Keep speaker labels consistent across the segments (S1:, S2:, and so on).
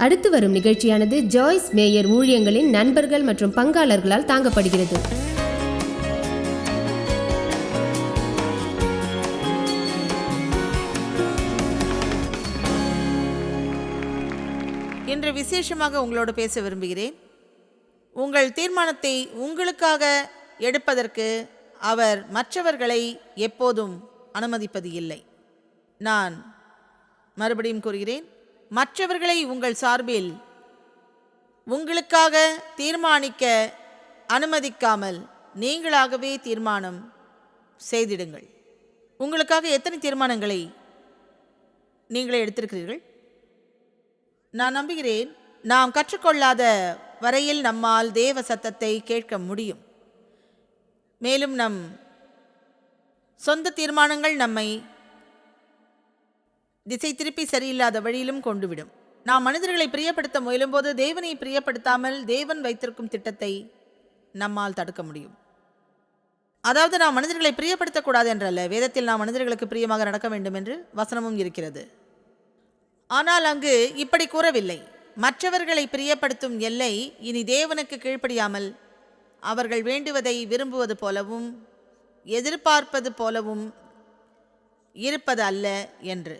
S1: அடுத்து வரும் நிகழ்ச்சியானது ஜாய்ஸ் மேயர் ஊழியங்களின் நண்பர்கள் மற்றும் பங்காளர்களால் தாங்கப்படுகிறது.
S2: இன்று விசேஷமாக உங்களோடு பேச விரும்புகிறேன். உங்கள் தீர்மானத்தை உங்களுக்காக எடுப்பதற்கு அவர் மற்றவர்களை எப்போதும் அனுமதிப்பது இல்லை. நான் மறுபடியும் கூறுகிறேன், மற்றவர்களை உங்கள் சார்பில் உங்களுக்காக தீர்மானிக்க அனுமதிக்காமல் நீங்களாகவே தீர்மானம் செய்திடுங்கள். உங்களுக்காக எத்தனை தீர்மானங்களை நீங்களே எடுத்திருக்கிறீர்கள்? நான் நம்புகிறேன், நாம் கற்றுக்கொள்ளாத வரையில் நம்மால் தேவ சத்தத்தை கேட்க முடியும். மேலும் நம் சொந்த தீர்மானங்கள் நம்மை திசை திருப்பி சரியில்லாத வழியிலும் கொண்டுவிடும். நாம் மனிதர்களை பிரியப்படுத்த முயலும்போது தேவனை பிரியப்படுத்தாமல் தேவன் வைத்திருக்கும் திட்டத்தை நம்மால் தடுக்க முடியும். அதாவது நாம் மனிதர்களை பிரியப்படுத்தக்கூடாது என்றல்ல, வேதத்தில் நாம் மனிதர்களுக்கு பிரியமாக நடக்க வேண்டும் என்று வசனமும் இருக்கிறது. ஆனால் அங்கு இப்படி கூறவில்லை. மற்றவர்களை பிரியப்படுத்தும் எல்லை இனி தேவனுக்கு கீழ்ப்படியாமல் அவர்கள் வேண்டுவதை விரும்புவது போலவும் எதிர்பார்ப்பது போலவும் இருப்பது அல்ல என்று.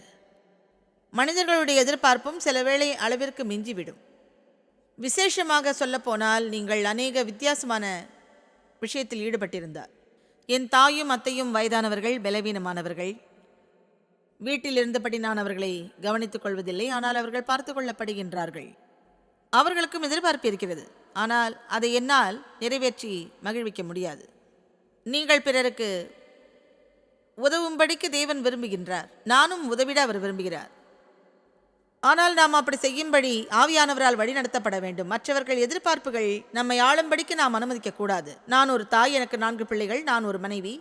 S2: மனிதர்களுடைய எதிர்பார்ப்பும் சில வேளை அளவிற்கு மிஞ்சிவிடும். விசேஷமாக சொல்லப்போனால், நீங்கள் அநேக வித்தியாசமான விஷயத்தில் ஈடுபட்டிருந்தார். என் தாயும் அத்தையும் வயதானவர்கள், பலவீனமானவர்கள். வீட்டில் இருந்தபடி நான் அவர்களை கவனித்துக் கொள்வதில்லை, ஆனால் அவர்கள் பார்த்து கொள்ளப்படுகின்றார்கள். அவர்களுக்கும் எதிர்பார்ப்பு இருக்கிறது, ஆனால் அதை என்னால் நிறைவேற்றி மகிழ்விக்க முடியாது. நீங்கள் பிறருக்கு உதவும்படிக்கு தேவன் விரும்புகின்றார், நானும் உதவிட அவர் விரும்புகிறார். ஆனால் நாம் அப்படி செய்யும்படி ஆவியானவரால் வழி நடத்தப்பட வேண்டும். மற்றவர்கள் எதிர்பார்ப்புகள் நம்மை ஆளும்படிக்கு நாம் அனுமதிக்க கூடாது. நான் ஒரு தாய், எனக்கு 4 பிள்ளைகள். நான் ஒரு மனைவி,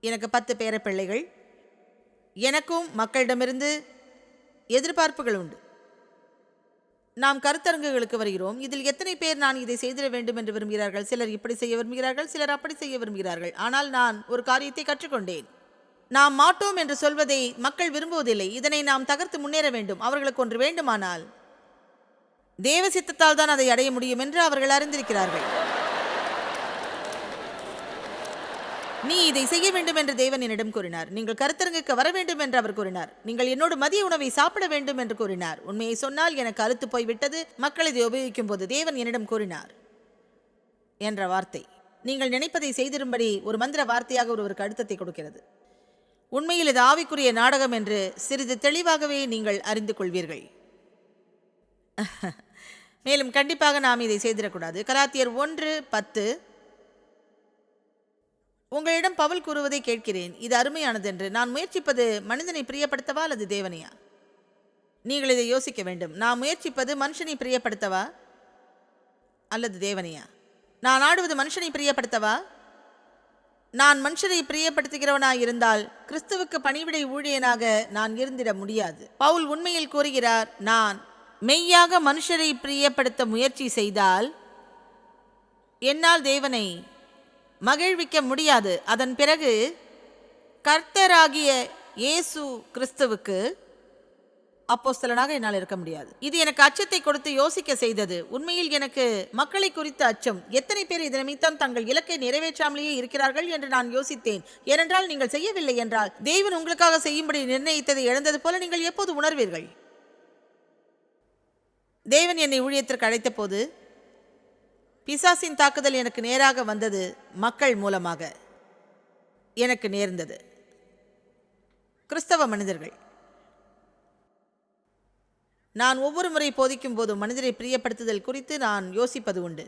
S2: எனக்கு 10 பேர பிள்ளைகள். எனக்கும் மக்களிடமிருந்து எதிர்பார்ப்புகள் உண்டு. நாம் கருத்தரங்குகளுக்கு வருகிறோம். இதில் எத்தனை பேர் நான் இதை செய்திட வேண்டும் என்று விரும்புகிறார்கள்? சிலர் இப்படி செய்ய விரும்புகிறார்கள், சிலர் அப்படி செய்ய விரும்புகிறார்கள். ஆனால் நான் ஒரு காரியத்தை கற்றுக்கொண்டேன். நாம் மாட்டோம் என்று சொல்வதை மக்கள் விரும்புவதில்லை. இதனை நாம் தகர்த்து முன்னேற வேண்டும். அவர்களுக்கு ஒன்று வேண்டுமானால் தேவ சித்தத்தால் தான் அதை அடைய முடியும் என்று அவர்கள் அறிந்திருக்கிறார்கள். நீ இதை செய்ய வேண்டும் என்று தேவன் என்னிடம் கூறினார். நீங்கள் கருத்தரங்குக்கு வர வேண்டும் என்று அவர் கூறினார். நீங்கள் என்னோடு மதிய உணவை சாப்பிட வேண்டும் என்று கூறினார். உண்மையை சொன்னால் எனக்கு அலுத்து போய்விட்டது. மக்கள் இதை உபயோகிக்கும் போது தேவன் என்னிடம் கூறினார் என்ற வார்த்தை நீங்கள் நினைப்பதை செய்திரும்படி ஒரு மந்திர வார்த்தையாக ஒருவருக்கு அழுத்தத்தை கொடுக்கிறது. உண்மையில் இது ஆவிக்குரிய நாடகம் என்று சிறிது தெளிவாகவே நீங்கள் அறிந்து கொள்வீர்கள். மேலும் கண்டிப்பாக நாம் இதை செய்திடக்கூடாது. கலாத்தியர் 1:10. உங்களிடம் பவுல் கூறுவதை கேட்கிறேன், இது அருமையானது என்று. நான் முயற்சிப்பது மனிதனை பிரியப்படுத்தவா அல்லது தேவனையா? நீங்கள் இதை யோசிக்க வேண்டும். நான் முயற்சிப்பது மனுஷனை பிரியப்படுத்தவா அல்லது தேவனையா? நான் ஆடுவது மனுஷனை பிரியப்படுத்தவா? நான் மனுஷனை பிரியப்படுத்துகிறவனாய் இருந்தால் கிறிஸ்துவுக்கு பணிவிடை ஊழியனாக நான் இருந்திட முடியாது. பவுல் உண்மையில் கூறுகிறார், நான் மெய்யாக மனுஷரை பிரியப்படுத்த முயற்சி செய்தால் என்னால் தேவனை மகிழ்விக்க முடியாது. அதன் பிறகு கர்த்தராகிய இயேசு கிறிஸ்துவுக்கு அப்போஸ்தலனாக என்னால் இருக்க முடியாது. இது எனக்கு அச்சத்தை கொடுத்து யோசிக்க செய்தது. உண்மையில் எனக்கு மக்களை குறித்த அச்சம். எத்தனை பேர் இதன் நிமித்தம் தங்கள் இலக்கை நிறைவேற்றாமலேயே இருக்கிறார்கள் என்று நான் யோசித்தேன். ஏனென்றால் நீங்கள் செய்யவில்லை என்றால் தேவன் உங்களுக்காக செய்யும்படி நிர்ணயித்ததை இழந்தது போல நீங்கள் எப்போது உணர்வீர்கள்? தேவன் என்னை ஊழியத்திற்கு அழைத்த போது பிசாசின் தாக்குதல் எனக்கு நேராக வந்தது. மக்கள் மூலமாக எனக்கு நேர்ந்தது. கிறிஸ்தவ மனிதர்கள். நான் ஒவ்வொரு முறை போதிக்கும் போதும் மனிதரை பிரியப்படுத்துதல் குறித்து நான் யோசிப்பது உண்டு.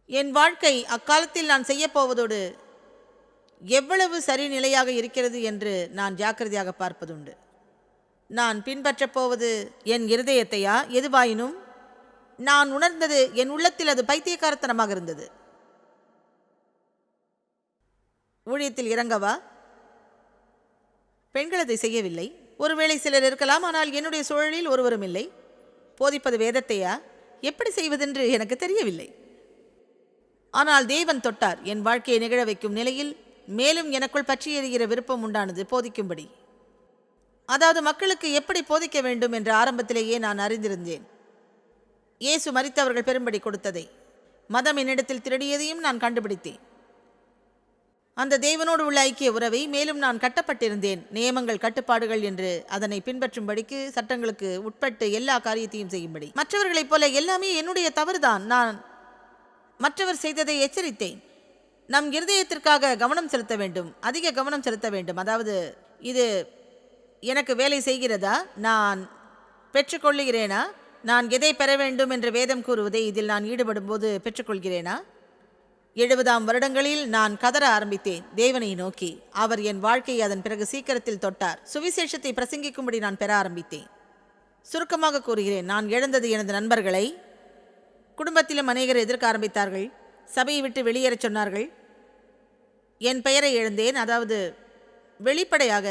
S2: என் வாழ்க்கை அக்காலத்தில் நான் செய்யப்போவதோடு எவ்வளவு சரிநிலையாக இருக்கிறது என்று நான் ஜாக்கிரதையாக பார்ப்பதுண்டு. நான் பின்பற்றப் போவது என் இருதயத்தையா? எதுவாயினும் நான் உணர்ந்தது என் உள்ளத்தில் அது பைத்தியக்காரத்தனமாக இருந்தது. ஊழியத்தில் இறங்கவா? பெண்கள் அதை செய்யவில்லை. ஒருவேளை சிலர் இருக்கலாம், ஆனால் என்னுடைய சூழலில் ஒருவரும் இல்லை. போதிப்பது வேதத்தையா? எப்படி செய்வதென்று எனக்கு தெரியவில்லை. ஆனால் தேவன் தொட்டார். என் வாழ்க்கையை நிகழ வைக்கும் நிலையில் மேலும் எனக்குள் பற்றி எறிகிற விருப்பம் உண்டானது போதிக்கும்படி. அதாவது மக்களுக்கு எப்படி போதிக்க வேண்டும் என்று ஆரம்பத்திலேயே நான் அறிந்திருந்தேன். இயேசு மரித்தவர்கள் பெரும்படி கொடுத்ததை, மதம் என்னிடத்தில் திருடியதையும் நான் கண்டுபிடித்தேன். அந்த தேவனோடு உள்ள ஐக்கிய உறவை மேலும் நான் கட்டப்பட்டிருந்தேன். நியமங்கள், கட்டுப்பாடுகள் என்று அதனை பின்பற்றும்படிக்கு, சட்டங்களுக்கு உட்பட்டு எல்லா காரியத்தையும் செய்யும்படி. மற்றவர்களைப் போல எல்லாமே என்னுடைய தவறுதான். நான் மற்றவர் செய்ததை எச்சரித்தேன். நம் இருதயத்திற்காக கவனம் செலுத்த வேண்டும், அதிக கவனம் செலுத்த வேண்டும். அதாவது, இது எனக்கு வேலை செய்கிறதா, நான் பெற்றுக்கொள்ளுகிறேனா, நான் எதை பெற வேண்டும் என்று வேதம் கூறுவதை இதில் நான் ஈடுபடும் போது பெற்றுக்கொள்கிறேனா? 70ஆம் வருடங்களில் நான் கதற ஆரம்பித்தேன் தேவனை நோக்கி. அவர் என் வாழ்க்கையை அதன் பிறகு சீக்கிரத்தில் தொட்டார். சுவிசேஷத்தை பிரசங்கிக்கும்படி நான் பெற ஆரம்பித்தேன். சுருக்கமாக கூறுகிறேன், நான் இழந்தது எனது நண்பர்களை. குடும்பத்திலும் அநேகர் எதிர்க்க ஆரம்பித்தார்கள். சபையை விட்டு வெளியேறச் சொன்னார்கள். என் பெயரை இழந்தேன். அதாவது, வெளிப்படையாக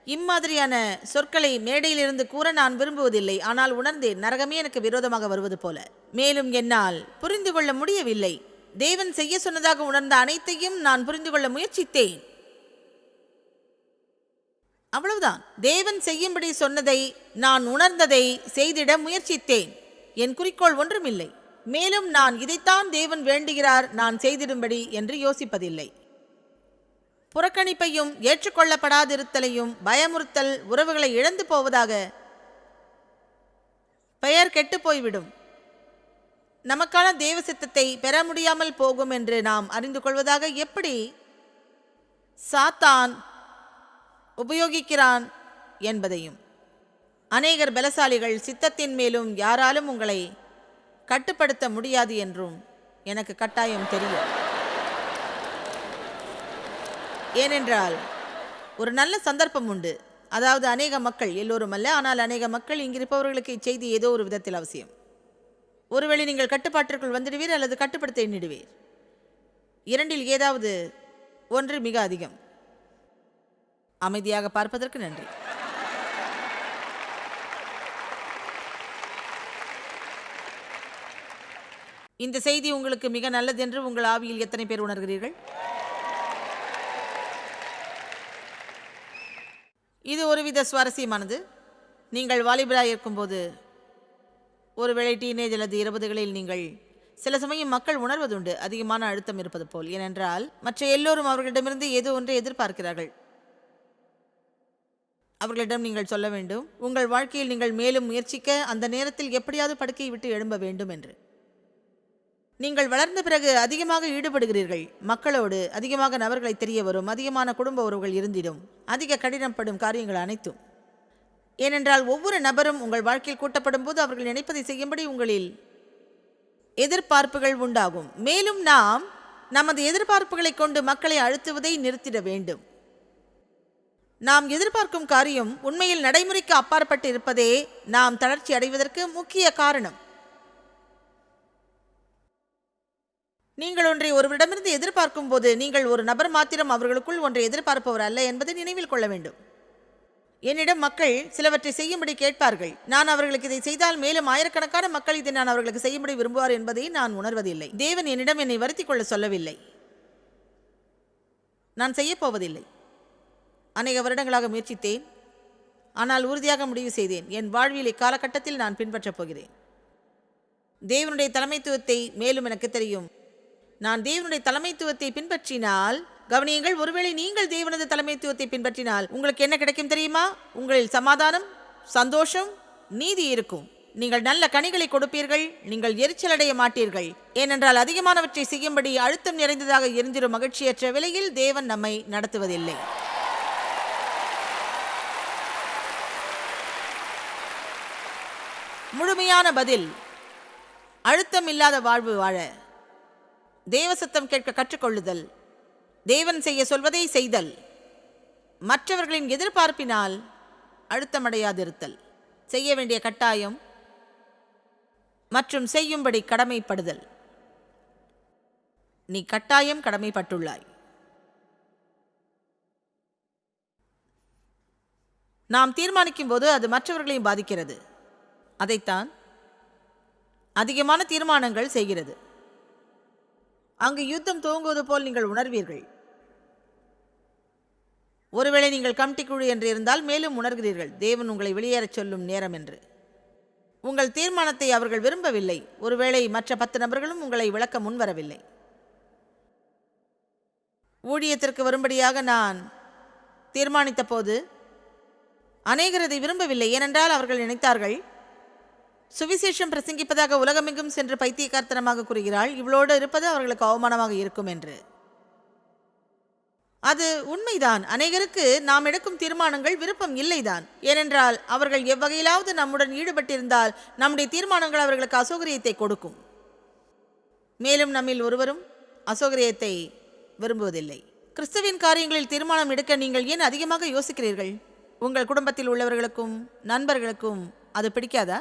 S2: இம்மாதிரியான சொற்களை மேடையிலிருந்து கூற நான் விரும்புவதில்லை. ஆனால் உணர்ந்தேன், நரகமே எனக்கு விரோதமாக வருவது போல. மேலும் என்னால் புரிந்து கொள்ள முடியவில்லை. தேவன் செய்ய சொன்னதாக உணர்ந்த அனைத்தையும் நான் புரிந்து கொள்ள முயற்சித்தேன். அவ்வளவுதான். தேவன் செய்யும்படி சொன்னதை, நான் உணர்ந்ததை செய்திட முயற்சித்தேன். என் குறிக்கோள் ஒன்றுமில்லை. மேலும் நான் இதைத்தான் தேவன் வேண்டுகிறார் நான் செய்திடும்படி என்று யோசிப்பதில்லை. புறக்கணிப்பையும் ஏற்றுக்கொள்ளப்படாதிருத்தலையும், பயமுறுத்தல், உறவுகளை இழந்து போவதாக, பெயர் கெட்டு போய்விடும், நமக்கான தேவ சித்தத்தை பெற முடியாமல் போகும் என்று நாம் அறிந்து கொள்வதாக எப்படி சாத்தான் உபயோகிக்கிறான் என்பதையும். அநேகர் பலசாலிகள், சித்தத்தின் மேலும் யாராலும் உங்களை கட்டுப்படுத்த முடியாது என்றும் எனக்கு கட்டாயம் தெரியும். ஏனென்றால் ஒரு நல்ல சந்தர்ப்பம் உண்டு. அதாவது, அநேக மக்கள், எல்லோரும் அல்ல, ஆனால் அநேக மக்கள், இங்கிருப்பவர்களுக்கு இச்செய்தி ஏதோ ஒரு விதத்தில் அவசியம். ஒருவேளை நீங்கள் கட்டுப்பாட்டிற்குள் வந்துடுவீர் அல்லது கட்டுப்படுத்த எண்ணிடுவீர். இரண்டில் ஏதாவது ஒன்று மிக அதிகம். அமைதியாக பார்ப்பதற்கு நன்றி. இந்த செய்தி உங்களுக்கு மிக நல்லது என்று உங்கள் ஆவியில் எத்தனை பேர் உணர்கிறீர்கள்? இது ஒருவித சுவாரஸ்யமானது. நீங்கள் வாலிபராக இருக்கும்போது, ஒருவேளை டீனேஜ் அல்லது 20களில் நீங்கள் சில சமயம் மக்கள் உணர்வதுண்டு அதிகமான அழுத்தம் இருப்பது போல். ஏனென்றால் மற்ற எல்லோரும் அவர்களிடமிருந்து ஏதோ ஒன்றை எதிர்பார்க்கிறார்கள். அவர்களிடம் நீங்கள் சொல்ல வேண்டும், உங்கள் வாழ்க்கையில் நீங்கள் மேலும் முயற்சிக்க, அந்த நேரத்தில் எப்படியாவது படுக்கையை விட்டு எழும்ப வேண்டும் என்று. நீங்கள் வளர்ந்த பிறகு அதிகமாக ஈடுபடுகிறீர்கள். மக்களோடு அதிகமாக நபர்களை தெரிய வரும், அதிகமான குடும்ப உறவுகள் இருந்திடும், அதிக கடினப்படும் காரியங்கள் அனைத்தும். ஏனென்றால் ஒவ்வொரு நபரும் உங்கள் வாழ்க்கையில் கூட்டப்படும் போது அவர்கள் நினைப்பதை செய்யும்படி உங்களில் எதிர்பார்ப்புகள் உண்டாகும். மேலும் நாம் நமது எதிர்பார்ப்புகளை கொண்டு மக்களை அழுத்துவதை நிறுத்திட வேண்டும். நாம் எதிர்பார்க்கும் காரியம் உண்மையில் நடைமுறைக்கு அப்பாற்பட்டு இருப்பதே நாம் தளர்ச்சி அடைவதற்கு முக்கிய காரணம். நீங்கள் ஒன்றை ஒருவரிடமிருந்து எதிர்பார்க்கும் போது, நீங்கள் ஒரு நபர் மாத்திரம் அவர்களுக்குள் ஒன்றை எதிர்பார்ப்பவர் அல்ல என்பதை நினைவில் கொள்ள வேண்டும். என்னிடம் மக்கள் சிலவற்றை செய்யும்படி கேட்பார்கள். நான் அவர்களுக்கு இதை செய்தால் மேலும் ஆயிரக்கணக்கான மக்கள் இதை நான் அவர்களுக்கு செய்யும்படி விரும்புவார் என்பதை நான் உணர்வதில்லை. தேவன் என்னிடம் என்னை வருத்திக் கொள்ள சொல்லவில்லை. நான் செய்யப்போவதில்லை. அநேக வருடங்களாக முயற்சித்தேன், ஆனால் உறுதியாக முடிவு செய்தேன், என் வாழ்வில் இக்காலகட்டத்தில் நான் பின்பற்றப் போகிறேன். தேவனுடைய தலைமைத்துவத்தை மேலும் எனக்கு தெரியும். நான் தேவனுடைய தலைமைத்துவத்தை பின்பற்றினால், கவனியுங்கள், ஒருவேளை நீங்கள் தேவனது தலைமைத்துவத்தை பின்பற்றினால் உங்களுக்கு என்ன கிடைக்கும் தெரியுமா? உங்களில் சமாதானம், சந்தோஷம், நீதி இருக்கும். நீங்கள் நல்ல கனிகளை கொடுப்பீர்கள். நீங்கள் எரிச்சலடைய மாட்டீர்கள். ஏனென்றால் அதிகமானவற்றை செய்யும்படி அழுத்தம் நிறைந்ததாக இருந்திரும் மகிழ்ச்சியற்ற விலையில் தேவன் நம்மை நடத்துவதில்லை. முழுமையான பதில், அழுத்தம் இல்லாத வாழ்வு வாழ தேவசத்தம் கேட்க கற்றுக்கொள்ளுதல், தேவன் செய்ய சொல்வதை செய்தல், மற்றவர்களின் எதிர்பார்ப்பினால் அழுத்தமடையாதிருத்தல், செய்ய வேண்டிய கட்டாயம் மற்றும் செய்யும்படி கடமைப்படுதல். நீ கட்டாயம் கடமைப்பட்டுள்ளாய். நாம் தீர்மானிக்கும் போது அது மற்றவர்களையும் பாதிக்கிறது. அதைத்தான் அதிகமான தீர்மானங்கள் செய்கிறது. அங்கு யுத்தம் துவங்குவது போல் நீங்கள் உணர்வீர்கள். ஒருவேளை நீங்கள் கமிட்டி குழு என்று இருந்தால் மேலும் உணர்கிறீர்கள் தேவன் உங்களை வெளியேறச் சொல்லும் நேரம் என்று. உங்கள் தீர்மானத்தை அவர்கள் விரும்பவில்லை. ஒருவேளை மற்ற 10 நபர்களும் உங்களை விளக்க முன்வரவில்லை. ஊழியத்திற்கு வரும்படியாக நான் தீர்மானித்த போது அநேகர் அதை விரும்பவில்லை. ஏனென்றால் அவர்கள் நினைத்தார்கள், சுவிசேஷம் பிரசங்கிப்பதாக உலகமெங்கும் சென்று பைத்தியக்காரத்தனமாக கூறுகிறாள், இவளோடு இருப்பது அவர்களுக்கு அவமானமாக இருக்கும் என்று. அது உண்மைதான். அநேகருக்கு நாம் எடுக்கும் தீர்மானங்கள் விருப்பம் இல்லைதான். ஏனென்றால் அவர்கள் எவ்வகையிலாவது நம்முடன் ஈடுபட்டிருந்தால் நம்முடைய தீர்மானங்கள் அவர்களுக்கு அசௌகரியத்தை கொடுக்கும். மேலும் நம்மில் ஒருவரும் அசௌகரியத்தை விரும்புவதில்லை. கிறிஸ்துவின் காரியங்களில் தீர்மானம் எடுக்க நீங்கள் ஏன் அதிகமாக யோசிக்கிறீர்கள்? உங்கள் குடும்பத்தில் உள்ளவர்களுக்கும் நண்பர்களுக்கும் அது பிடிக்காதா?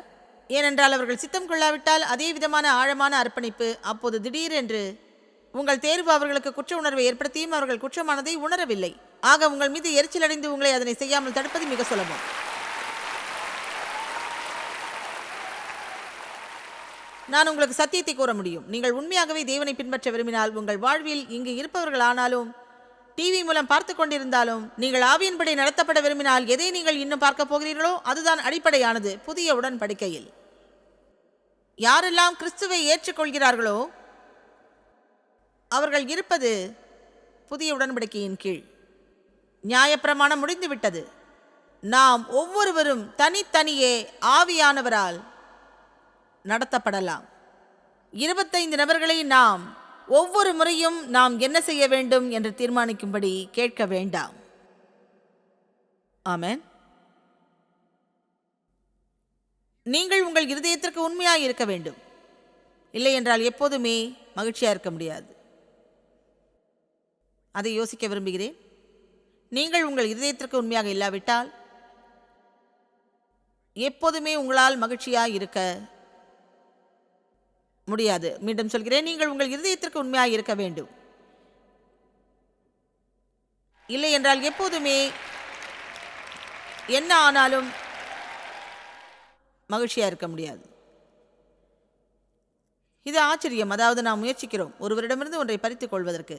S2: ஏனென்றால் அவர்கள் சித்தம் கொள்ளாவிட்டால் அதே விதமான ஆழமான அர்ப்பணிப்பு, அப்போது திடீரென்று உங்கள் தேர்வு அவர்களுக்கு குற்ற உணர்வை ஏற்படுத்தியும் அவர்கள் குற்றமானதை உணரவில்லை. ஆக உங்கள் மீது எரிச்சல் அடைந்து உங்களை அதனை செய்யாமல் தடுப்பது மிக சுலபம். நான் உங்களுக்கு சத்தியத்தை கூற முடியும். நீங்கள் உண்மையாகவே தேவனை பின்பற்ற விரும்பினால், உங்கள் வாழ்வில் இங்கு இருப்பவர்கள் ஆனாலும் டிவி மூலம் பார்த்து கொண்டிருந்தாலும், நீங்கள் ஆவியின்படி நடத்தப்பட விரும்பினால், எதை நீங்கள் இன்னும் பார்க்க போகிறீர்களோ அதுதான் அடிப்படையானது. புதிய உடன்படிக்கையில் யாரெல்லாம் கிறிஸ்துவை ஏற்றுக்கொள்கிறார்களோ அவர்கள் இருப்பது புதிய உடன்படிக்கையின் கீழ். நியாயப்பிரமாணம் முடிந்துவிட்டது. நாம் ஒவ்வொருவரும் தனித்தனியே ஆவியானவரால் நடத்தப்படலாம். 25 நபர்களை நாம் ஒவ்வொரு முறையும் நாம் என்ன செய்ய வேண்டும் என்று தீர்மானிக்கும்படி கேட்க வேண்டாம். ஆமென். நீங்கள் உங்கள் இருதயத்திற்கு உண்மையாக இருக்க வேண்டும். இல்லை என்றால் எப்போதுமே மகிழ்ச்சியாக இருக்க முடியாது. அதை யோசிக்க விரும்புகிறேன். நீங்கள் உங்கள் இருதயத்திற்கு உண்மையாக இல்லாவிட்டால் எப்போதுமே உங்களால் மகிழ்ச்சியாக இருக்க முடியாது. மீண்டும் சொல்கிறேன், நீங்கள் உங்கள் இருதயத்திற்கு உண்மையாக இருக்க வேண்டும். இல்லை என்றால் எப்போதுமே என்ன ஆனாலும் மகிழ்ச்சியாக இருக்க முடியாது. இது ஆச்சரியம். அதாவது நாம் முயற்சிக்கிறோம் ஒருவரிடமிருந்து ஒன்றை பறித்துக் கொள்வதற்கு.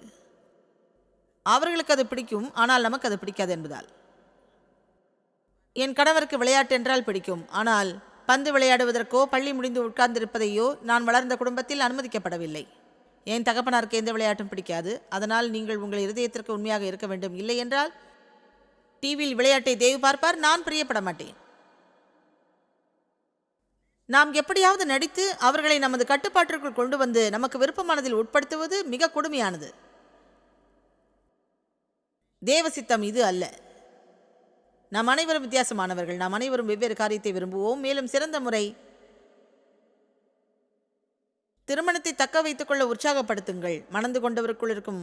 S2: அவர்களுக்கு அது பிடிக்கும், ஆனால் நமக்கு அது பிடிக்காது என்பதால். என் கணவருக்கு விளையாட்டு என்றால் பிடிக்கும், ஆனால் பந்து விளையாடுவதற்கோ பள்ளி முடிந்து உட்கார்ந்திருப்பதையோ நான் வளர்ந்த குடும்பத்தில் அனுமதிக்கப்படவில்லை. என் தகப்பனாருக்கு எந்த விளையாட்டும் பிடிக்காது. அதனால் நீங்கள் உங்கள் இருதயத்திற்கு உண்மையாக இருக்க வேண்டும். இல்லை என்றால் டிவியில் விளையாட்டை தேவ் பார்ப்பார், நான் பிரியப்பட மாட்டேன். நாம் எப்படியாவது நடித்து அவர்களை நமது கட்டுப்பாட்டிற்குள் கொண்டு வந்து நமக்கு விருப்பமானதில் உட்படுத்துவது மிக கொடுமையானது. தேவ சித்தம் இது அல்ல. நாம் அனைவரும் வித்தியாசமானவர்கள். நாம் அனைவரும் வெவ்வேறு காரியத்தை விரும்புவோம். மேலும் சிறந்த முறை திருமணத்தை தக்க வைத்துக் கொள்ள உற்சாகப்படுத்துங்கள். மணந்து கொண்டவருக்குள் இருக்கும்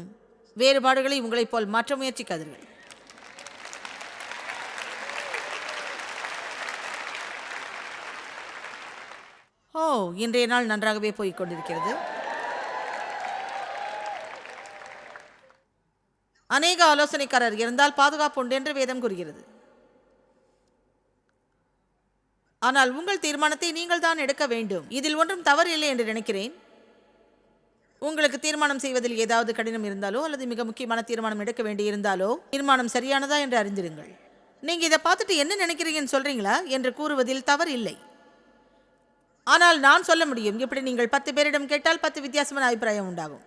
S2: வேறுபாடுகளை உங்களைப் போல் மாற்ற முயற்சிக்காதீர்கள். இன்றைய நாள் நன்றாகவே போய்க் கொண்டிருக்கிறது. அநேக ஆலோசனைக்காரர் இருந்தால் பாதுகாப்பு உண்டு என்று வேதம் கூறுகிறது. ஆனால் உங்கள் தீர்மானத்தை நீங்கள் தான் எடுக்க வேண்டும். இதில் ஒன்றும் தவறு இல்லை என்று நினைக்கிறேன். உங்களுக்கு தீர்மானம் செய்வதில் ஏதாவது கடினம் இருந்தாலோ அல்லது மிக முக்கியமான தீர்மானம் எடுக்க வேண்டியிருந்தாலோ தீர்மானம் சரியானதா என்று அறிந்திருங்கள். நீங்கள் இதை பார்த்துட்டு என்ன நினைக்கிறீங்கன்னு சொல்றீங்களா என்று கூறுவதில் தவறு இல்லை. ஆனால் நான் சொல்ல முடியும், இப்படி நீங்கள் 10 பேரிடம் கேட்டால் 10 வித்தியாசமான அபிப்பிராயம் உண்டாகும்.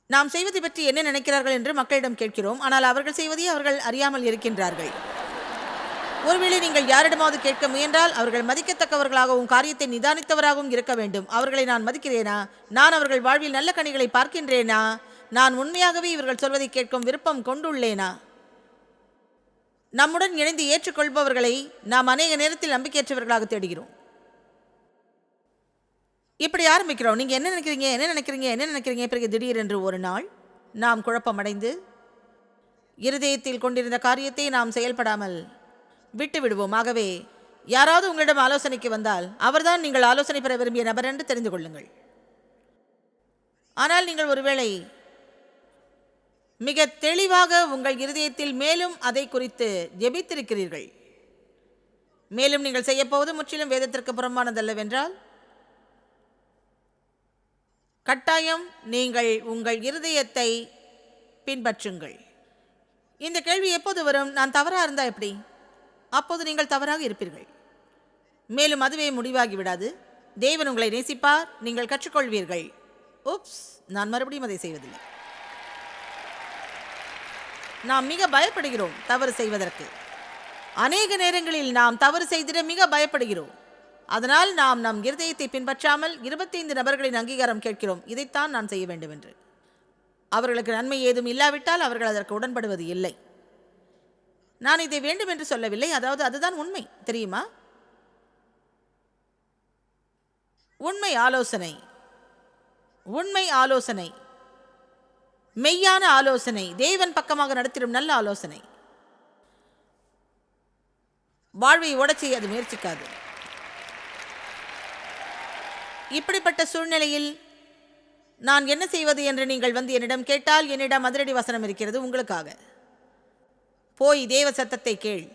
S2: நாம் செய்வதை பற்றி என்ன நினைக்கிறார்கள் என்று மக்களிடம் கேட்கிறோம், ஆனால் அவர்கள் செய்வதை அவர்கள் அறியாமல் இருக்கின்றார்கள். ஒருவேளை நீங்கள் யாரிடமாவது கேட்க முயன்றால் அவர்கள் மதிக்கத்தக்கவர்களாகவும் காரியத்தை நிதானித்தவராகவும் இருக்க வேண்டும். அவர்களை நான் மதிக்கிறேனா? நான் அவர்கள் வாழ்வில் நல்ல கனிகளை பார்க்கின்றேனா? நான் உண்மையாகவே இவர்கள் சொல்வதை கேட்கும் விருப்பம் கொண்டுள்ளேனா? நம்முடன் இணைந்து ஏற்றுக்கொள்பவர்களை நாம் அநேக நேரத்தில் நம்பிக்கையற்றவர்களாக தேடுகிறோம். இப்படி ஆரம்பிக்கிறோம், நீங்கள் என்ன நினைக்கிறீங்க என்ன நினைக்கிறீங்க என்ன நினைக்கிறீங்க. பிறகு திடீரென்று ஒரு நாள் நாம் குழப்பமடைந்து இருதயத்தில் கொண்டிருந்த காரியத்தை நாம் செயல்படாமல் விட்டு விடுவோம். ஆகவே யாராவது உங்களிடம் ஆலோசனைக்கு வந்தால் அவர்தான் நீங்கள் ஆலோசனை பெற விரும்பிய நபர் என்று தெரிந்து கொள்ளுங்கள். ஆனால் நீங்கள் ஒருவேளை மிக தெளிவாக உங்கள் இருதயத்தில் மேலும் அதை குறித்து ஜெபித்திருக்கிறீர்கள், மேலும் நீங்கள் செய்யப்போவது முற்றிலும் வேதத்திற்கு புறம்பானதல்லவென்றால் கட்டாயம் நீங்கள் உங்கள் இருதயத்தை பின்பற்றுங்கள். இந்த கேள்வி எப்போது வரும்? நான் தவறாக இருந்தால் எப்படி? அப்போது நீங்கள் தவறாக இருப்பீர்கள். மேலும் அதுவே முடிவாகி விடாது. தேவன் உங்களை நேசிப்பார், நீங்கள் கற்றுக்கொள்வீர்கள். உப்ஸ், நான் மறுபடியும் அதை செய்வதில்லை. நாம் மிக பயப்படுகிறோம் தவறு செய்வதற்கு. அநேக நேரங்களில் நாம் தவறு செய்திட மிக பயப்படுகிறோம். அதனால் நாம் நம் இருதயத்தை பின்பற்றாமல் 25 நபர்களின் அங்கீகாரம் கேட்கிறோம், இதைத்தான் நான் செய்ய வேண்டும் என்று. அவர்களுக்கு நன்மை ஏதும் இல்லாவிட்டால் அவர்கள் அதற்கு உடன்படுவது இல்லை. நான் இதை வேண்டும் என்று சொல்லவில்லை, அதாவது அதுதான் உண்மை, தெரியுமா? உண்மை ஆலோசனை, உண்மை ஆலோசனை, மெய்யான ஆலோசனை, தேவன் பக்கமாக நடத்திடும் நல்ல ஆலோசனை வாழ்வை ஓடச் செய்ய அது முயற்சிக்காது. இப்படிப்பட்ட சூழ்நிலையில் நான் என்ன செய்வது என்று நீங்கள் வந்து என்னிடம் கேட்டால், என்னிடம் அதிரடி வசனம் இருக்கிறது உங்களுக்காக. போய் தேவ சத்தத்தை கேள்.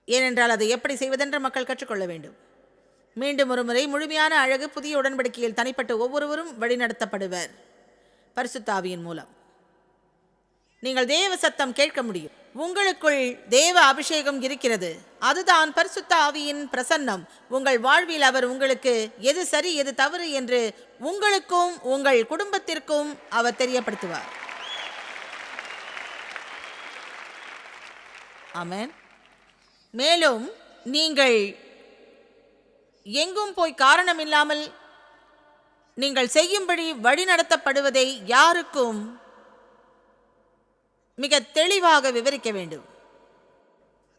S2: ஏனென்றால் அதை எப்படி செய்வதென்று மக்கள் கற்றுக்கொள்ள வேண்டும். மீண்டும் ஒரு முறை, முழுமையான அழகு புதிய உடன்படிக்கையில் தனிப்பட்ட ஒவ்வொருவரும் வழிநடத்தப்படுவர் பரிசுத்த ஆவியின் மூலம். நீங்கள் தேவ சத்தம் கேட்க முடியும். உங்களுக்குள் தேவ அபிஷேகம் இருக்கிறது. அதுதான் பரிசுத்த ஆவியின் பிரசன்னம். உங்கள் வாழ்வில் அவர் உங்களுக்கு எது சரி எது தவறு என்று உங்களுக்கும் உங்கள் குடும்பத்திற்கும் அவர் தெரியப்படுத்துவார். ஆமென். மேலும் நீங்கள் எங்கும் போய் காரணம் இல்லாமல் நீங்கள் செய்யும்படி வழிநடத்தப்படுவதை யாருக்கும் மிக தெளிவாக விவரிக்க வேண்டும்.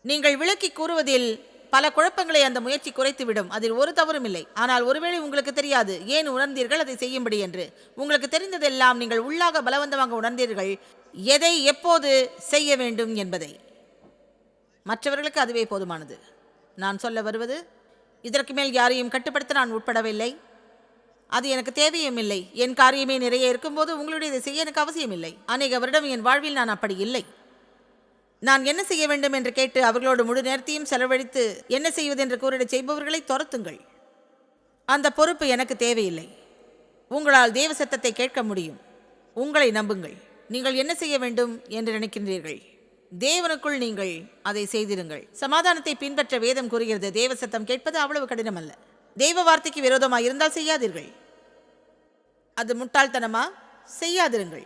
S2: நீங்கள் விளக்கி கூறுவதில் பல குழப்பங்களை அந்த முயற்சி குறைத்துவிடும். அதில் ஒரு தவறும் இல்லை. ஆனால் ஒருவேளை உங்களுக்கு தெரியாது ஏன் உணர்ந்தீர்கள் அதை செய்யும்படி என்று. உங்களுக்கு தெரிந்ததெல்லாம் நீங்கள் உள்ளாக பலவந்தமாக உணர்ந்தீர்கள் எதை எப்போது செய்ய வேண்டும் என்பதை. மற்றவர்களுக்கு அதுவே போதுமானது. நான் சொல்ல வருவது, இதற்கு மேல் யாரையும் கட்டுப்படுத்த நான் உட்படவில்லை. அது எனக்கு தேவையும் இல்லை. என் காரியமே நிறைய இருக்கும்போது உங்களுடைய இதை செய்ய எனக்கு அவசியம் இல்லை. அநேக வருடம் என் வாழ்வில் நான் அப்படி இல்லை. நான் என்ன செய்ய வேண்டும் என்று கேட்டு அவர்களோடு முழு நேரத்தையும் செலவழித்து என்ன செய்வது என்று கூறிட செய்பவர்களை துரத்துங்கள். அந்த பொறுப்பு எனக்கு தேவையில்லை. உங்களால் தேவ சத்தத்தை கேட்க முடியும். உங்களை நம்புங்கள். நீங்கள் என்ன செய்ய வேண்டும் என்று நினைக்கின்றீர்கள், தேவனுக்குள் நீங்கள் அதை செய்திருங்கள். சமாதானத்தை பின்பற்ற வேதம் கூறுகிறது. தேவ சத்தம் கேட்பது அவ்வளவு கடினம் அல்ல. தெய்வ வார்த்தைக்கு விரோதமாக இருந்தால் செய்யாதீர்கள். அது முட்டாள்தனமா? செய்யாதிருங்கள்.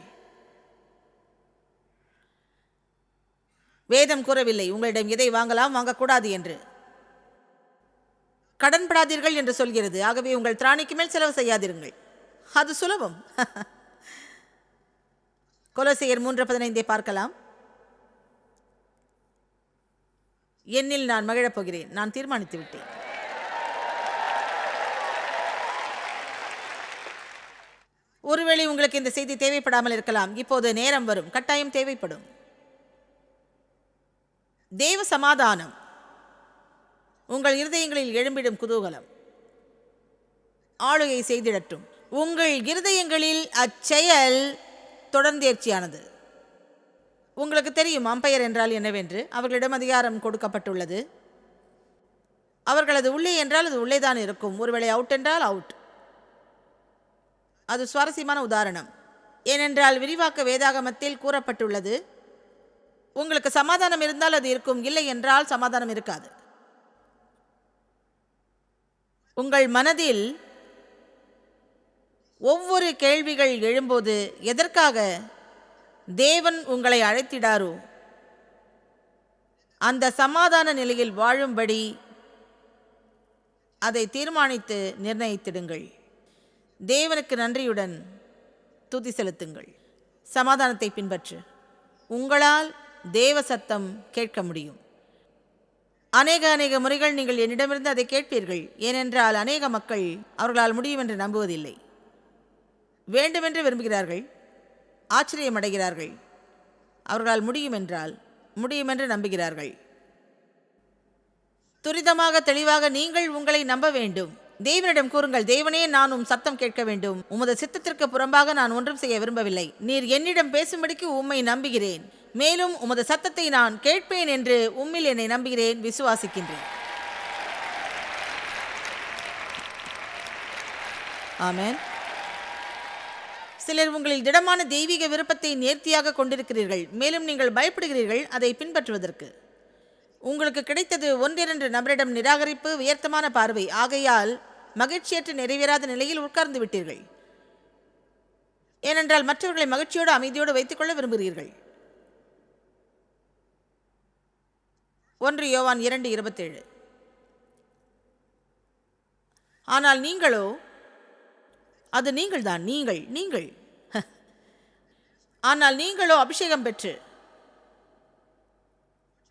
S2: வேதம் கூறவில்லை உங்களிடம் எதை வாங்கலாம் வாங்கக்கூடாது என்று. கடன்படாதீர்கள் என்று சொல்கிறது. ஆகவே உங்கள் திராணிக்கு மேல் செலவு செய்யாதிருங்கள். அது சுலபம். கொலோசையர் 3:15 பார்க்கலாம். என்னில் நான் மகிழப் போகிறேன், நான் தீர்மானித்து விட்டேன். ஒருவேளை உங்களுக்கு இந்த செய்தி தேவைப்படாமல் இருக்கலாம். இப்போது நேரம் வரும், கட்டாயம் தேவைப்படும். தேவ சமாதானம் உங்கள் இருதயங்களில் எழும்பிடும் குதூகலம் ஆளுகை செய்திடட்டும். உங்கள் இருதயங்களில் அச்செயல் தொடர்ந்தேர்ச்சியானது. உங்களுக்கு தெரியும் அம்பையர் என்றால் என்னவென்று. அவர்களிடம் அதிகாரம் கொடுக்கப்பட்டுள்ளது. அவர்களது உள்ளே என்றால் அது உள்ளேதான் இருக்கும். ஒருவேளை அவுட் என்றால் அவுட். அது சுவாரஸ்யமான உதாரணம். ஏனென்றால் விரிவாக்க வேதாகமத்தில் கூறப்பட்டுள்ளது, உங்களுக்கு சமாதானம் இருந்தால் அது இருக்கும், இல்லை என்றால் சமாதானம் இருக்காது. உங்கள் மனதில் ஒவ்வொரு கேள்விகள் எழும்போது எதற்காக தேவன் உங்களை அழைத்திடாரோ அந்த சமாதான நிலையில் வாழும்படி அதை தீர்மானித்து நிர்ணயித்திடுங்கள். தேவனுக்கு நன்றியுடன் துதி செலுத்துங்கள். சமாதானத்தை பின்பற்று. உங்களால் தேவ சத்தம் கேட்க முடியும். அநேக முறைகள் நீங்கள் என்னிடமிருந்து அதை கேட்பீர்கள். ஏனென்றால் அநேக மக்கள் அவர்களால் முடியும் என்று நம்புவதில்லை. வேண்டுமென்று விரும்புகிறார்கள், ஆச்சரியமடைகிறார்கள். அவர்களால் முடியும் என்றால் முடியும் என்று நம்புகிறார்கள். துரிதமாக தெளிவாக நீங்கள் உங்களை நம்ப வேண்டும். தேவனிடம் கூறுங்கள், தேவனே, நான் உம் சத்தம் கேட்க வேண்டும். உமது சித்தத்திற்கு புறம்பாக நான் ஒன்றும் செய்ய விரும்பவில்லை. நீர் என்னிடம் பேசும்படிக்கு உம்மை நம்புகிறேன். மேலும் உமது சத்தத்தை நான் கேட்பேன் என்று உம்மில் என்னை நம்புகிறேன், விசுவாசிக்கின்றேன். ஆமென். சிலர் உங்களில் திடமான தெய்வீக விருப்பத்தை நேர்த்தியாக கொண்டிருக்கிறீர்கள், மேலும் நீங்கள் பயப்படுகிறீர்கள் அதை பின்பற்றுவதற்கு. உங்களுக்கு கிடைத்தது ஒன்றிரண்டு நபரிடம் நிராகரிப்பு, வியர்த்தமான பார்வை. ஆகையால் மகிழ்ச்சியற்ற நிறைவேறாத நிலையில் உட்கார்ந்து விட்டீர்கள். ஏனென்றால் மற்றவர்களை மகிழ்ச்சியோடு அமைதியோடு வைத்துக்கொள்ள விரும்புகிறீர்கள். 1 யோவான் 2:27. ஆனால் நீங்களோ, அது நீங்கள்தான், நீங்கள் ஆனால் நீங்களோ அபிஷேகம் பெற்று.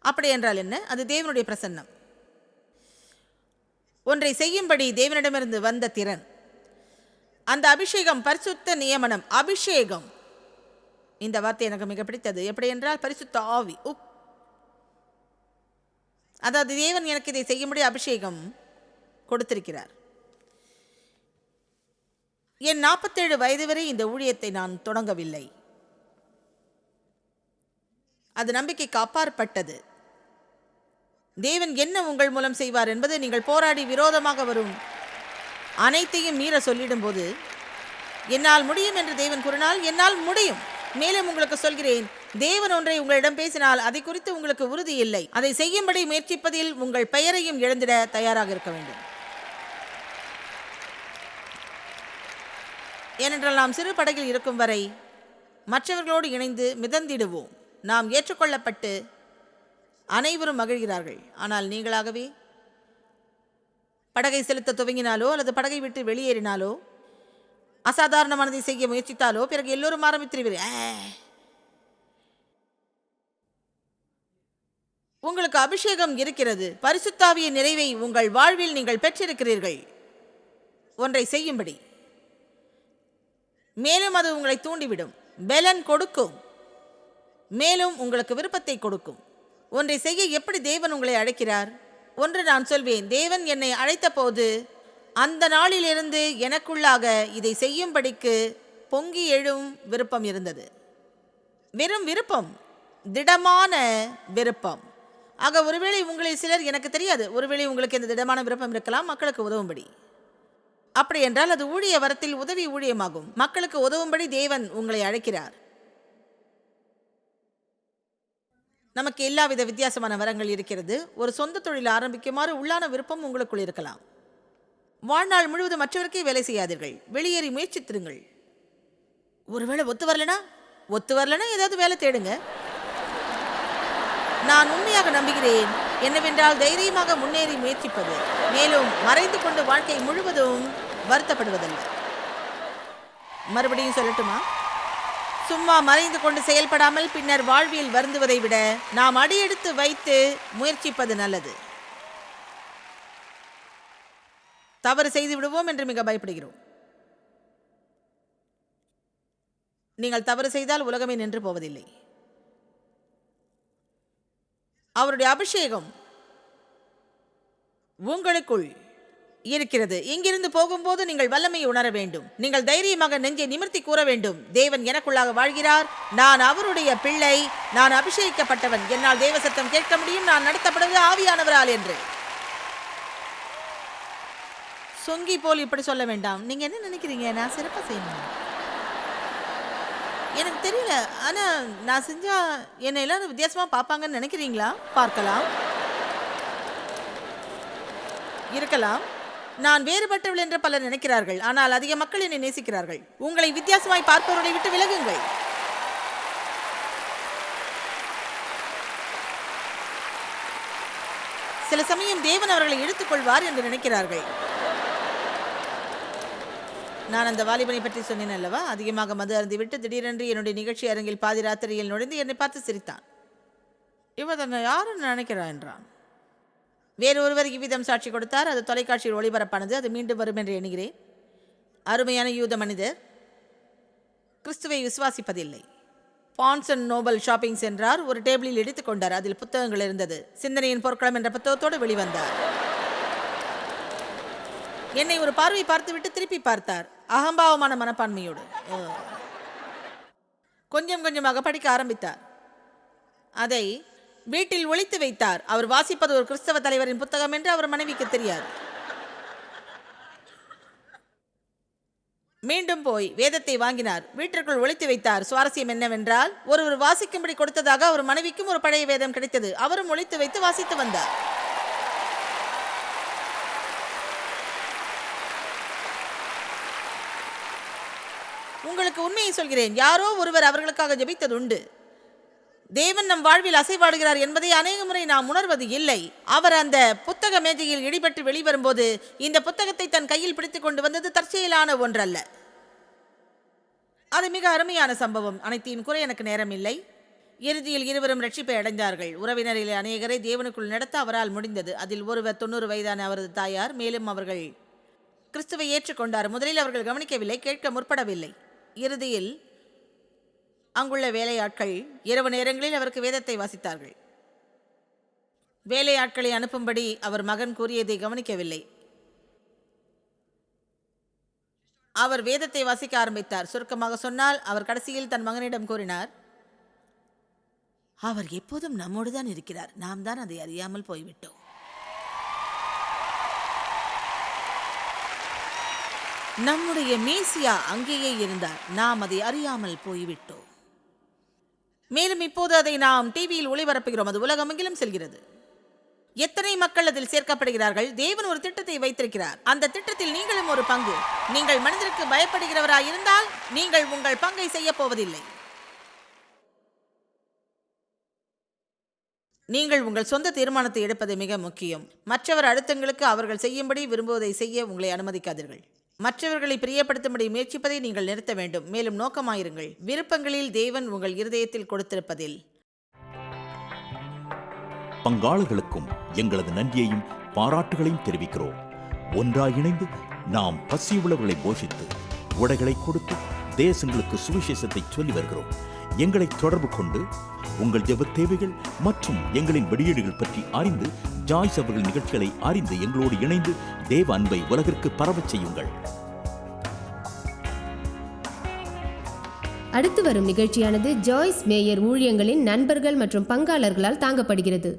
S2: அப்படி என்றால் என்ன? அது தேவனுடைய பிரசன்னம். ஒன்றை செய்யும்படி தேவனிடமிருந்து வந்த திறன். அந்த அபிஷேகம் பரிசுத்த நியமனம். அபிஷேகம், இந்த வார்த்தை எனக்கு மிக பிடித்தது. எப்படி என்றால் பரிசுத்த ஆவி. அதாவது தேவன் எனக்கு இதை செய்யும்படி அபிஷேகம் கொடுத்திருக்கிறார். என் 47 வயது வரை இந்த ஊழியத்தை நான் தொடங்கவில்லை. அது நம்பிக்கைக்கு அப்பாற்பட்டது. தேவன் என்ன உங்கள் மூலம் செய்வார் என்பது நீங்கள் போராடி விரோதமாக வரும் அனைத்தையும் மீற சொல்லிடும்போது, என்னால் முடியும் என்று தேவன் கூறினால் என்னால் முடியும். மேலும் உங்களுக்கு சொல்கிறேன், தேவன் ஒன்றை உங்களிடம் பேசினால் அதை குறித்து உங்களுக்கு உறுதி இல்லை. அதை செய்யும்படி முயற்சிப்பதில் உங்கள் பெயரையும் இழந்திட தயாராக இருக்க வேண்டும். ஏனென்றால் நாம் சிறு படகில் இருக்கும் வரை மற்றவர்களோடு இணைந்து மிதந்திடுவோம். நாம் ஏற்றுக்கொள்ளப்பட்டு அனைவரும் மகிழ்கிறார்கள். ஆனால் நீங்களாகவே படகை செலுத்த துவங்கினாலோ அல்லது படகை விட்டு வெளியேறினாலோ, அசாதாரணமானதை செய்ய முயற்சித்தாலோ, பிறகு எல்லோரும் ஆரம்பித்திருவீர்கள். உங்களுக்கு அபிஷேகம் இருக்கிறது. பரிசுத்தாவிய நிறைவை உங்கள் வாழ்வில் நீங்கள் பெற்றிருக்கிறீர்கள் ஒன்றை செய்யும்படி. மேலும் அது உங்களை தூண்டிவிடும், பெலன் கொடுக்கும், மேலும் உங்களுக்கு விருப்பத்தை கொடுக்கும். ஒன்றை செய்ய எப்படி தேவன் உங்களை அழைக்கிறார்? ஒன்று நான் சொல்வேன், தேவன் என்னை அழைத்த போது அந்த நாளிலிருந்து எனக்குள்ளாக இதை செய்யும்படிக்கு பொங்கி எழும் விருப்பம் இருந்தது. வெறும் விருப்பம், திடமான விருப்பம். ஆக ஒருவேளை உங்களில் சிலர், எனக்கு தெரியாது, ஒருவேளை உங்களுக்கு இந்த திடமான விருப்பம் இருக்கலாம், மக்களுக்கு உதவும்படி. அப்படி என்றால் அது ஊழிய வரத்தில் உதவி ஊழியமாகும். மக்களுக்கு உதவும்படி தேவன் உங்களை அழைக்கிறார். நமக்கு எல்லாவித வித்தியாசமான வரங்கள் இருக்கிறது. ஒரு சொந்த தொழில் ஆரம்பிக்குமாறு உள்ளான விருப்பம் உங்களுக்குள் இருக்கலாம். வாழ்நாள் முழுவதும் மற்றவருக்கே வேலை செய்யாதீர்கள், வெளியேறி முயற்சித்திருங்கள். ஒருவேளை ஒத்து வரலனா ஏதாவது வேலை தேடுங்க. நான் உண்மையாக நம்புகிறேன் என்னவென்றால் தைரியமாக முன்னேறி முயற்சிப்பது, மேலும் மறைந்து கொண்டு வாழ்க்கை முழுவதும் வருத்தப்படுவதல்ல. மறுபடியும் சொல்லட்டுமா? சும்மா மறைந்து கொண்டு செயல்படாமல் பின்னர் வாழ்வில் வருந்துவதை விட நாம் அடியெடுத்து வைத்து முயற்சிப்பது நல்லது. தவறு செய்து விடுவோம் என்று மிக பயப்படுகிறோம். நீங்கள் தவறு செய்தால் உலகமே நின்று போவதில்லை. அவருடைய அபிஷேகம் உங்களுக்குள் இருக்கிறது. இங்கிருந்து போகும்போது நீங்கள் வல்லமையை உணர வேண்டும். நீங்கள் தைரியமாக நெஞ்சை நிமிர்த்தி கூற வேண்டும், தேவன் எனக்குள்ளாக வாழ்கிறார், நான் அவருடைய பிள்ளை, நான் அபிஷேகிக்கப்பட்டவன், என்னால் தேவ சத்தம் கேட்க முடியும், நான் நடத்தப்படுவது ஆவியானவரால் என்று. சொங்கி போல் இப்படி சொல்ல வேண்டாம். நீங்க என்ன நினைக்கிறீங்க? நான் சிறப்பாக செய்யணும், எனக்கு தெரியல, ஆனா நான் செஞ்சா என்னை எல்லாரும் வித்தியாசமா பார்ப்பாங்கன்னு நினைக்கிறீங்களா? பார்க்கலாம், இருக்கலாம். நான் வேறுபட்டவள் என்று பலர் நினைக்கிறார்கள், ஆனால் அதிக மக்கள் என்னை நேசிக்கிறார்கள். உங்களை வித்தியாசமாய் பார்ப்பவர்களை விட்டு விலகுங்கள். சில சமயம் தேவன் அவர்களை இழுத்துக்கொள்வார் என்று நினைக்கிறார்கள். நான் அந்த வாலிபனை பற்றி சொன்னேன் அல்லவா? அதிகமாக மது அருந்திவிட்டு திடீரென்று என்னுடைய நிகழ்ச்சி அரங்கில் பாதி ராத்திரியில் நுழைந்து என்னை பார்த்து சிரித்தான். இவன் யாருன்னு நினைக்கிறான் என்றான். வேறு ஒருவர் இவ்விதம் சாட்சி கொடுத்தார். அது தொலைக்காட்சியில் ஒளிபரப்பானது. அது மீண்டும் வரும் என்று எண்ணுகிறேன். அருமையான யூத மனிதர், கிறிஸ்துவை விசுவாசிப்பதில்லை. பான்ஸ் அண்ட் நோபல் ஷாப்பிங் சென்றார். ஒரு டேபிளில் எடுத்துக் கொண்டார். அதில் புத்தகங்கள் இருந்தது. சிந்தனையின் பொற்களம் என்ற புத்தகத்தோடு வெளிவந்தார். என்னை ஒரு பார்வை பார்த்துவிட்டு திருப்பி பார்த்தார், அகம்பாவமான மனப்பான்மையோடு. கொஞ்சம் கொஞ்சமாக படிக்க ஆரம்பித்தார். அதை வீட்டில் ஒளித்து வைத்தார். அவர் வாசிப்பது ஒரு கிறிஸ்தவ தலைவரின் புத்தகம் என்று அவர் மனைவிக்கு தெரியாது. மீண்டும் போய் வேதத்தை வாங்கினார், வீட்டிற்குள் ஒளித்து வைத்தார். சுவாரஸ்யம் என்னவென்றால், ஒருவர் வாசிக்கும்படி கொடுத்ததாக அவர் மனைவிக்கும் ஒரு பழைய வேதம் கிடைத்தது. அவரும் ஒளித்து வைத்து வாசித்து வந்தார். உங்களுக்கு உண்மையை சொல்கிறேன், யாரோ ஒருவர் அவர்களுக்காக ஜெபித்தது உண்டு. தேவன் நம் வாழ்வில் அசைவாடுகிறார் என்பதை அநேக முறை நாம் உணர்வது இல்லை. அவர் அந்த புத்தக மேஜையில் இடிபட்டு வெளிவரும்போது இந்த புத்தகத்தை தன் கையில் பிடித்துக் கொண்டு வந்தது தற்செயலான ஒன்றல்ல. அது மிக அருமையான சம்பவம். அனைத்தையும் கூற எனக்கு நேரம் இல்லை. இறுதியில் இருவரும் ரட்சிப்பை அடைந்தார்கள். உறவினரில் அநேகரை தேவனுக்குள் நடத்த அவரால் முடிந்தது. அதில் ஒருவர் 90 வயதான அவரது தாயார். மேலும் அவர்கள் கிறிஸ்துவை ஏற்றுக்கொண்டார். முதலில் அவர்கள் கவனிக்கவில்லை, கேட்க முற்படவில்லை. இறுதியில் அங்குள்ள வேலையாட்கள் இரவு நேரங்களில் அவருக்கு வேதத்தை வாசித்தார்கள். வேலையாட்களை அனுப்பும்படி அவர் மகன் கூறியதை கவனிக்கவில்லை. அவர் வேதத்தை வாசிக்க ஆரம்பித்தார். சுருக்கமாக சொன்னால், அவர் கடைசியில் தன் மகனிடம் கூறினார், அவர் எப்போதும் நம்மோடு தான் இருக்கிறார், நாம் தான் அதை அறியாமல் போய்விட்டோம். நம்முடைய மேசியா அங்கேயே இருந்தார், நாம் அதை அறியாமல் போய்விட்டோம். மேலும் இப்போது அதை நாம் டிவியில் ஒளிபரப்புகிறோம். அது உலகமெங்கிலும் செல்கிறது. எத்தனை மக்கள் அதில் சேர்க்கப்படுகிறார்கள்? தேவன் ஒரு திட்டத்தை வைத்திருக்கிறார். அந்த திட்டத்தில் நீங்களும் ஒரு பங்கு. நீங்கள் மனிதருக்கு பயப்படுகிறவராய் இருந்தால் நீங்கள் உங்கள் பங்கை செய்ய போவதில்லை. நீங்கள் உங்கள் சொந்த தீர்மானத்தை எடுப்பது மிக முக்கியம். மற்றவர் அடுத்தங்களுக்கு அவர்கள் செய்யும்படி விரும்புவதை செய்ய உங்களை அனுமதிக்காதீர்கள். மற்றவர்களை பிரியப்படுத்தும்படி முயற்சிப்பதை நீங்கள் நிறுத்த வேண்டும். மேலும் நோக்கமாயிருங்கள் விருப்பங்களில் தேவன் உங்கள் இருதயத்தில் கொடுத்திருப்பதில்.
S3: பங்காளர்களுக்கும் எங்களது நன்றியையும் பாராட்டுகளையும் தெரிவிக்கிறோம். ஒன்றாய் இணைந்து நாம் பசியுள்ளவர்களை போஷித்து உடைகளை கொடுத்து தேசங்களுக்கு சுவிசேஷத்தை சொல்லி வருகிறோம். எங்களை தொடர்பு கொண்டு உங்கள் ஜெப தேவைகள் மற்றும் எங்களின் வெளியீடுகள் பற்றி அறிந்து ஜாய்ஸ் அவர்கள் நிகழ்ச்சிகளை அறிந்து எங்களோடு இணைந்து தேவ அன்பை உலகிற்கு பரவச் செய்யுங்கள்.
S1: அடுத்து வரும் நிகழ்ச்சியானது ஜாய்ஸ் மேயர் ஊழியங்களின் நண்பர்கள் மற்றும் பங்காளர்களால் தாங்கப்படுகிறது.